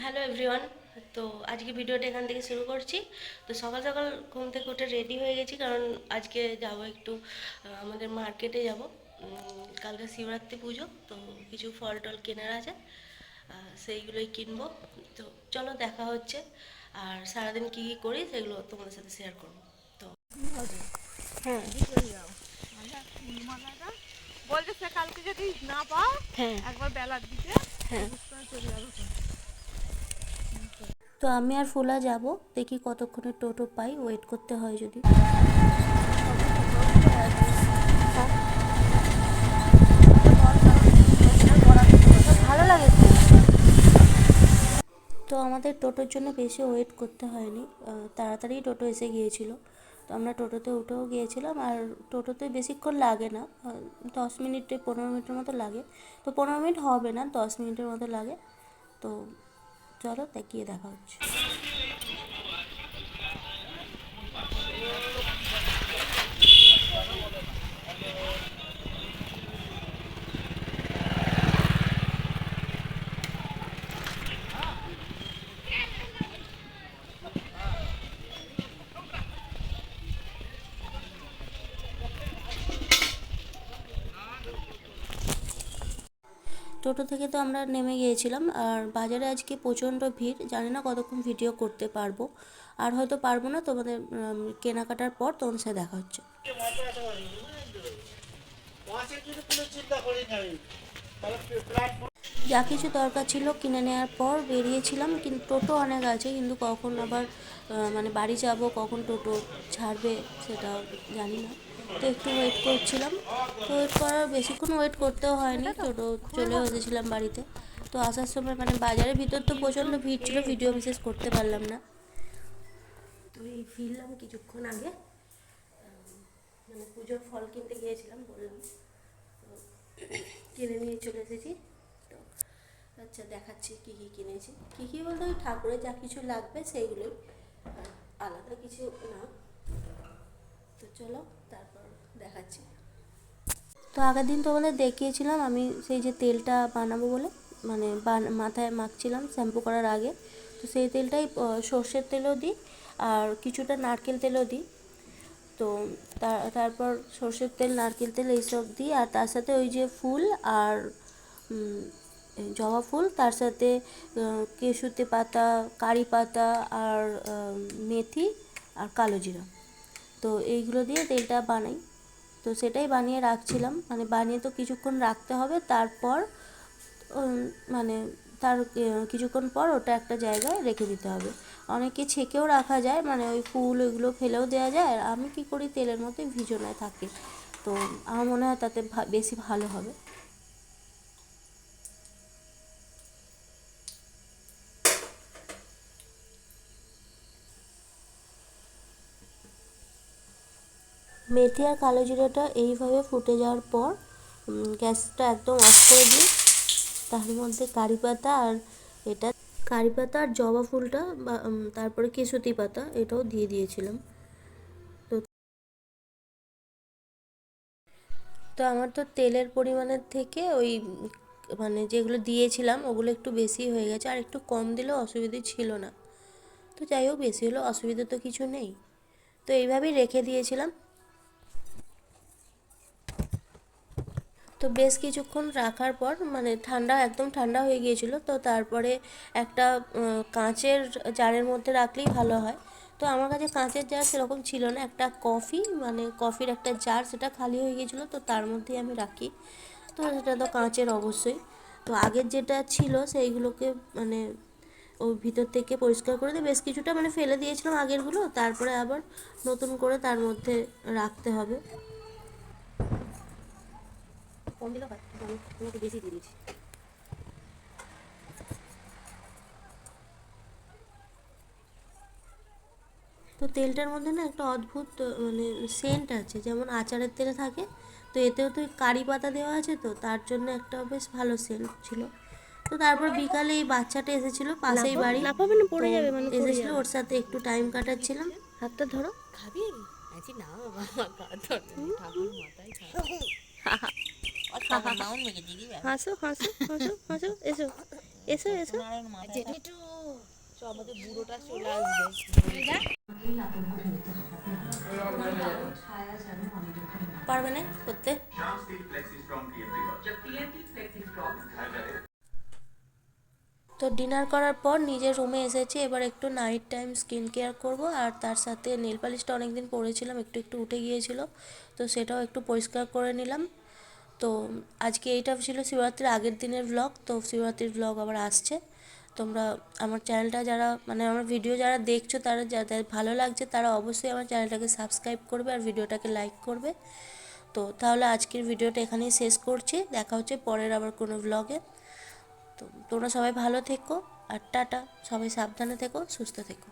Hello everyone. তো আজকে ভিডিওটা এখান থেকে শুরু করছি। তো সকাল সকাল ঘুম থেকে উঠে রেডি হয়ে গেছি, কারণ আজকে যাব একটু আমাদের মার্কেটে যাব। কালকে শিবরাত্রি পুজো, তো কিছু ফল টল কেনার আছে, সেইগুলোই কিনবো। তো চলো দেখা হচ্ছে, আর সারাদিন কী কী করি সেগুলো তোমাদের সাথে শেয়ার করবো। তো হ্যাঁ বলছে সে কালকে যদি না পাও হ্যাঁ একবার বেলার দিকে হ্যাঁ। চলে যাবো। তো আমি আর ফুলা যাব, দেখি কতক্ষণে টোটো পাই, ওয়েট করতে হয় যদি। ভালো লাগে খুব। তো আমাদের টোটোর জন্য বেশি ওয়েট করতে হয়নি, তাড়াতাড়ি টোটো এসে গিয়েছিল। তো আমরা টোটোতে উঠেও গিয়েছিলাম, আর টোটোতে বেশিক্ষণ লাগে না, 10 মিনিটে 15 মিনিটের মতো লাগে। তো 15 মিনিট হবে না, 10 মিনিটের মতো লাগে। তো চলো গিয়ে দেখা হচ্ছে। টোটো থেকে তো আমরা নেমে গিয়েছিলাম, আর বাজারে আজকে প্রচণ্ড ভিড়, জানি না কতক্ষণ ভিডিও করতে পারবো, আর হয়তো পারবো না। তোমাদের কেনাকাটার পর তোমার সাথে দেখা হচ্ছে। যা কিছু দরকার ছিল কিনে নেওয়ার পর বেরিয়েছিলাম, কিন্তু টোটো অনেক আছে, কিন্তু কখন আবার মানে বাড়ি যাব, কখন টোটো ছাড়বে সেটা জানি না। তো একটু ওয়েট করছিলাম। তো ওয়েট করার বেশিক্ষণ ওয়েট করতেও হয়নি, টোটো চলেও এসেছিলাম বাড়িতে। তো আসার সময় মানে বাজারের ভিতর তো প্রচণ্ড ভিড় ছিল, ভিডিও বিশেষ করতে পারলাম না। তো এই ফিরলাম কিছুক্ষণ আগে, মানে পুজোর ফল কিনতে গিয়েছিলাম বললাম, তো কিনে নিয়ে চলে এসেছি। তো আচ্ছা দেখাচ্ছি কী কী কিনেছি। কী কী বলতে ওই ঠাকুরের যা কিছু লাগবে সেইগুলোই, আলাদা কিছু না। তো চলো তারপর দেখাচ্ছি। তো আগের দিন তোমাদের দেখিয়েছিলাম আমি সেই যে তেলটা বানাবো বলে, মানে মাথায় মাখছিলাম শ্যাম্পু করার আগে। তো সেই তেলটাই সর্ষের তেলও দিই, আর কিছুটা নারকেল তেলও দিই। তো তারপর সর্ষের তেল, নারকেল তেল এইসব দিই, আর তার সাথে ওই যে ফুল আর জবা ফুল, তার সাথে কেশুতে পাতা, কারি পাতা, আর মেথি, আর কালো জিরা। তো এইগুলো দিয়ে তেলটা বানাই। তো সেটাই বানিয়ে রাখছিলাম, মানে বানিয়ে তো কিছুক্ষণ রাখতে হবে, তারপর মানে তার কিছুক্ষণ পর ওটা একটা জায়গায় রেখে দিতে হবে। অনেকে ছেঁকেও রাখা যায়, মানে ওই ফুল ওইগুলো ফেলেও দেওয়া যায়, আর আমি কি করি তেলের মধ্যে ভিজানোয় থাকে। তো আমার মনে হয় তাতে বেশি ভালো হবে। মেথি আর কালো জিরাটা এইভাবে ফুটে যাওয়ার পর গ্যাসটা একদম অফ করে দিই। তার মধ্যে কারি পাতা আর এটা, কারি পাতা আর জবা ফুলটা বা তারপরে কেশুতি পাতা এটাও দিয়ে দিয়েছিলাম। তো তো আমার তো তেলের পরিমাণের থেকে ওই মানে যেগুলো দিয়েছিলাম ওগুলো একটু বেশি হয়ে গেছে, আর একটু কম দিলেও অসুবিধে ছিল না। তো যাই হোক, বেশি হলেও অসুবিধা তো কিছু নেই। তো এইভাবেই রেখে দিয়েছিলাম। তো বেশ কিছুক্ষণ রাখার পর মানে ঠান্ডা, একদম ঠান্ডা হয়ে গিয়েছিল। তো তারপরে একটা কাঁচের জারের মধ্যে রাখলেই ভালো হয়। তো আমার কাছে কাঁচের জার সেরকম ছিল না, একটা মানে কফির একটা জার, সেটা খালি হয়ে গিয়েছিলো, তো তার মধ্যেই আমি রাখি। তো সেটা তো কাঁচের অবশ্যই। তো আগের যেটা ছিল সেইগুলোকে মানে ওই ভিতর থেকে পরিষ্কার করে দিয়ে বেশ কিছুটা মানে ফেলে দিয়েছিলাম আগেরগুলো, তারপরে আবার নতুন করে তার মধ্যে রাখতে হবে। কম দিলেও হয়, কিন্তু আমি একটু বেশি দিয়ে দিয়েছি। তো তেলটার মধ্যে না একটা অদ্ভুত মানে সেন্ট আছে, যেমন আচারের তেলে থাকে, তো এতেও তো কারি পাতা দেওয়া আছে, তো তার জন্য একটা বেশ ভালো সেন্ট ছিল। তো তারপর বিকালে এই বাচ্চাটা এসেছিলো পাশেই বাড়ি, লাফাবে না, তো পড়ে যাবে, মানে পড়ে এসেছিলো, যাবে। ওর সাথে একটু টাইম কাটাচ্ছিলাম। হাতটা ধরো। খাবি? আছি না বাবা, আমার গা ধরে ঠাকুর মাথায় খাবে। আর ঠাকুর নাউন মেখে দিবি। হাসো হাসো হাসো হাসো, এসো। এসো এসো। একটু আমাদের বুড়োটা চলে আসবে। পারবে না করতে। তো ডিনার করার পর নিজের রুমে এসেছি, এবার একটু নাইট টাইম স্কিন কেয়ার করব, আর তার সাথে নেল পালিশটা অনেকদিন পরেছিলাম, একটু একটু উঠে গিয়েছিল, তো সেটাও একটু পরিষ্কার করে নিলাম। তো আজকে এইটা ছিল শিবরাত্রির আগের দিনের ব্লগ। তো শিবরাত্রির ব্লগ আবার আসছে। তোমরা আমার চ্যানেলটা যারা মানে আমার ভিডিও যারা দেখছো, তারা যাদের ভালো লাগছে তারা অবশ্যই আমার চ্যানেলটাকে সাবস্ক্রাইব করবে আর ভিডিওটাকে লাইক করবে। তো তাহলে আজকের ভিডিওটা এখানেই শেষ করছি, দেখা হচ্ছে পরের আবার কোনো ব্লগে। তো তোমরা সবাই ভালো থেকো, আর টাটা। সবাই সাবধানে থেকো, সুস্থ থেকো।